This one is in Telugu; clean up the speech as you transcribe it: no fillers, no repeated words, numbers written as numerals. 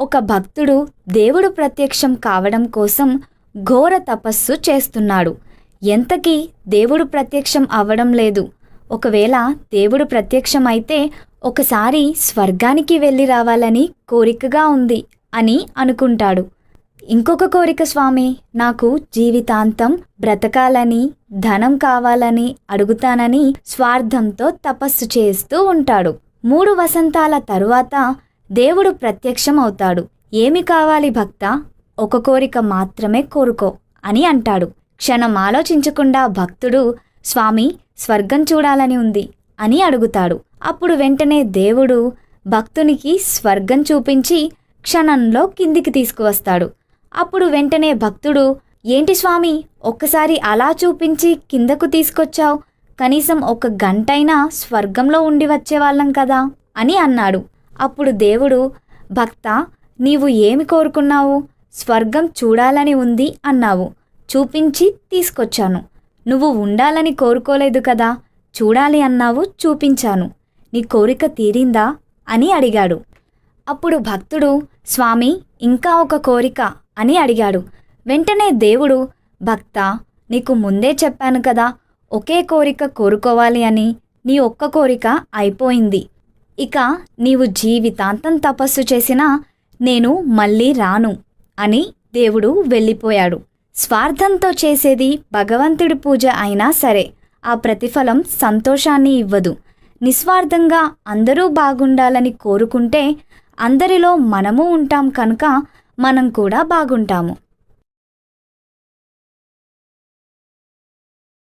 ఒక భక్తుడు దేవుడు ప్రత్యక్షం కావడం కోసం ఘోర తపస్సు చేస్తున్నాడు. ఎంతకీ దేవుడు ప్రత్యక్షం అవ్వడం లేదు. ఒకవేళ దేవుడు ప్రత్యక్షమైతే ఒకసారి స్వర్గానికి వెళ్ళి రావాలని కోరికగా ఉంది అని అనుకుంటాడు. ఇంకొక కోరిక స్వామి, నాకు జీవితాంతం బ్రతకాలని, ధనం కావాలని అడుగుతానని స్వార్థంతో తపస్సు చేస్తూ ఉంటాడు. 3 వసంతాల తరువాత దేవుడు ప్రత్యక్షం అవుతాడు. ఏమి కావాలి భక్తా? ఒక కోరిక మాత్రమే కోరుకో అని అంటాడు. క్షణం ఆలోచించకుండా భక్తుడు, స్వామి స్వర్గం చూడాలని ఉంది అని అడుగుతాడు. అప్పుడు వెంటనే దేవుడు భక్తునికి స్వర్గం చూపించి క్షణంలో కిందికి తీసుకువస్తాడు. అప్పుడు వెంటనే భక్తుడు, ఏంటి స్వామి ఒక్కసారి అలా చూపించి కిందకు తీసుకొచ్చావు, కనీసం 1 గంటైనా స్వర్గంలో ఉండి వచ్చేవాళ్ళం కదా అని అన్నాడు. అప్పుడు దేవుడు, భక్తా నీవు ఏమి కోరుకున్నావు? స్వర్గం చూడాలని ఉంది అన్నావు, చూపించి తీసుకొచ్చాను. నువ్వు ఉండాలని కోరుకోలేదు కదా, చూడాలి అన్నావు, చూపించాను. నీ కోరిక తీరిందా అని అడిగాడు. అప్పుడు భక్తుడు, స్వామి ఇంకా ఒక కోరిక అని అడిగాడు. వెంటనే దేవుడు, భక్తా నీకు ముందే చెప్పాను కదా ఒకే కోరిక కోరుకోవాలి అని. నీ ఒక్క కోరిక అయిపోయింది. ఇక నీవు జీవితాంతం తపస్సు చేసినా నేను మళ్ళీ రాను అని దేవుడు వెళ్ళిపోయాడు. స్వార్థంతో చేసేది భగవంతుడి పూజ అయినా సరే ఆ ప్రతిఫలం సంతోషాన్ని ఇవ్వదు. నిస్వార్థంగా అందరూ బాగుండాలని కోరుకుంటే అందరిలో మనము ఉంటాం కనుక మనం కూడా బాగుంటాము.